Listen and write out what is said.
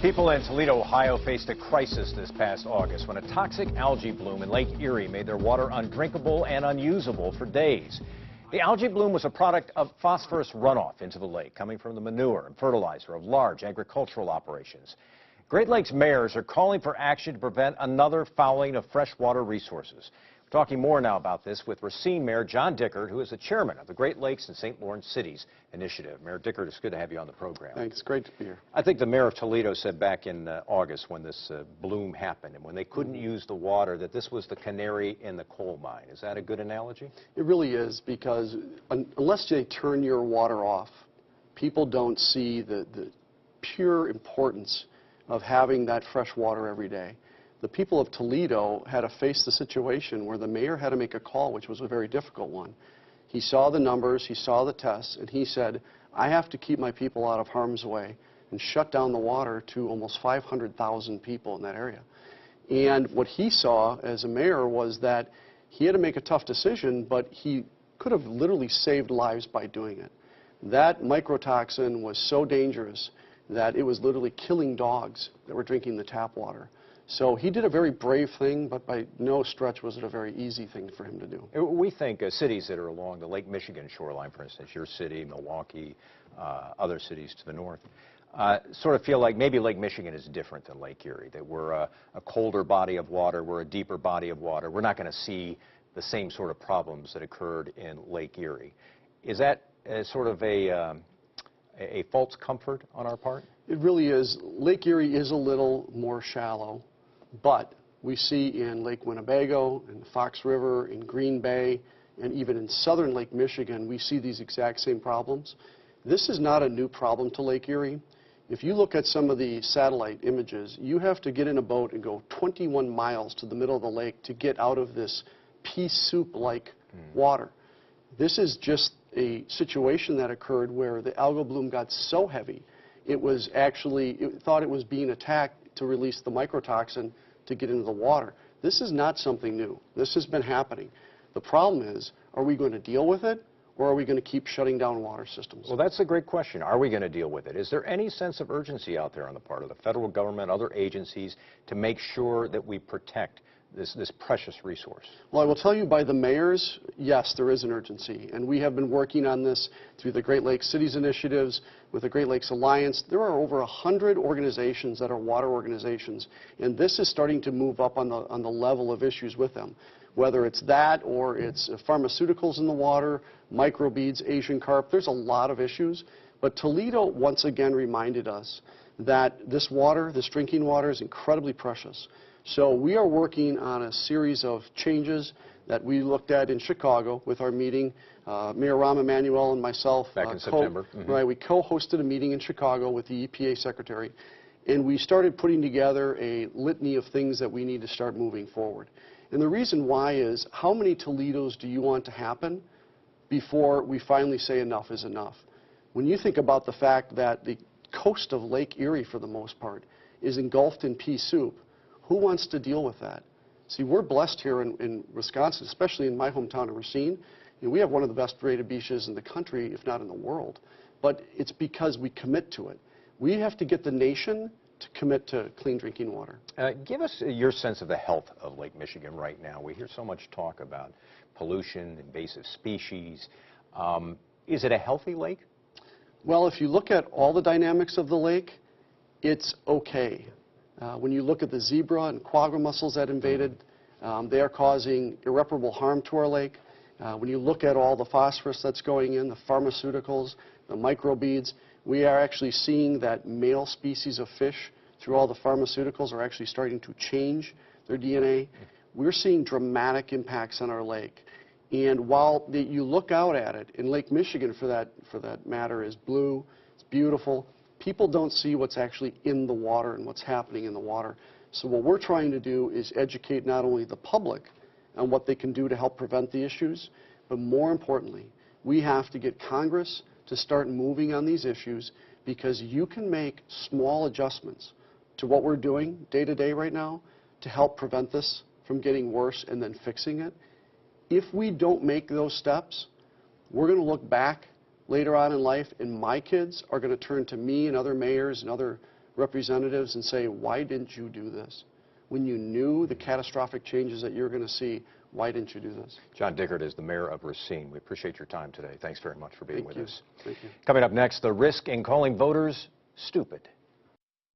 People in Toledo, Ohio faced a crisis this past August when a toxic algae bloom in Lake Erie made their water undrinkable and unusable for days. The algae bloom was a product of phosphorus runoff into the lake, coming from the manure and fertilizer of large agricultural operations. Great Lakes mayors are calling for action to prevent another fouling of freshwater resources. We're talking more now about this with Racine Mayor John Dickert, who is the chairman of the Great Lakes and St. Lawrence Cities Initiative. Mayor Dickert, it's good to have you on the program. Thanks. Great to be here. I think the mayor of Toledo said back in August when this bloom happened and when they couldn't use the water that this was the canary in the coal mine. Is that a good analogy? It really is, because unless they turn your water off, people don't see the pure importance of having that fresh water every day. The people of Toledo had to face the situation where the mayor had to make a call, which was a very difficult one. He saw the numbers, he saw the tests, and he said, I have to keep my people out of harm's way, and shut down the water to almost 500,000 people in that area. And what he saw as a mayor was that he had to make a tough decision, but he could have literally saved lives by doing it. That mycotoxin was so dangerous that it was literally killing dogs that were drinking the tap water. So he did a very brave thing, but by no stretch was it a very easy thing for him to do. We think cities that are along the Lake Michigan shoreline, for instance, your city, Milwaukee, other cities to the north, sort of feel like maybe Lake Michigan is different than Lake Erie, that we're a colder body of water, we're a deeper body of water. We're not going to see the same sort of problems that occurred in Lake Erie. Is that sort of a false comfort on our part? It really is. Lake Erie is a little more shallow. But we see in Lake Winnebago, in the Fox River, in Green Bay, and even in southern Lake Michigan, we see these exact same problems. This is not a new problem to Lake Erie. If you look at some of the satellite images, you have to get in a boat and go 21 miles to the middle of the lake to get out of this pea soup-like water. This is just a situation that occurred where the algal bloom got so heavy, it thought it was being attacked to release the mycotoxin to get into the water. This is not something new. This has been happening. The problem is, are we going to deal with it, or are we going to keep shutting down water systems? Well, that's a great question. Are we going to deal with it? Is there any sense of urgency out there on the part of the federal government, other agencies, to make sure that we protect this precious resource? Well, I will tell you, by the mayors, yes, there is an urgency. And we have been working on this through the Great Lakes Cities Initiatives, with the Great Lakes Alliance. There are over 100 organizations that are water organizations, and this is starting to move up on the level of issues with them. Whether it's that or it's pharmaceuticals in the water, microbeads, Asian carp, there's a lot of issues. But Toledo once again reminded us that this water, this drinking water, is incredibly precious. So we are working on a series of changes that we looked at in Chicago with our meeting. Mayor Rahm Emanuel and myself, back in September. Right, we co-hosted a meeting in Chicago with the EPA Secretary, and we started putting together a litany of things that we need to start moving forward. And the reason why is, how many Toledos do you want to happen before we finally say enough is enough? When you think about the fact that the coast of Lake Erie, for the most part, is engulfed in pea soup, who wants to deal with that? See, we're blessed here in Wisconsin, especially in my hometown of Racine. And we have one of the best rated beaches in the country, if not in the world. But it's because we commit to it. We have to get the nation to commit to clean drinking water. Give us your sense of the health of Lake Michigan right now. We hear so much talk about pollution, invasive species. Is it a healthy lake? Well, if you look at all the dynamics of the lake, it's okay. When you look at the zebra and quagga mussels that invaded, they are causing irreparable harm to our lake. When you look at all the phosphorus that's going in, the pharmaceuticals, the microbeads, we are actually seeing that male species of fish, through all the pharmaceuticals, are actually starting to change their DNA. We're seeing dramatic impacts on our lake. And while you look out at it, in Lake Michigan for that matter is blue, it's beautiful, people don't see what's actually in the water and what's happening in the water. So what we're trying to do is educate not only the public on what they can do to help prevent the issues, but more importantly, we have to get Congress to start moving on these issues, because you can make small adjustments to what we're doing day to day right now to help prevent this from getting worse and then fixing it. If we don't make those steps, we're going to look back later on in life, and my kids are going to turn to me and other mayors and other representatives and say, why didn't you do this? When you knew the catastrophic changes that you're going to see, why didn't you do this? John Dickert is the mayor of Racine. We appreciate your time today. Thanks very much for being with us. Thank you. Coming up next, the risk in calling voters stupid.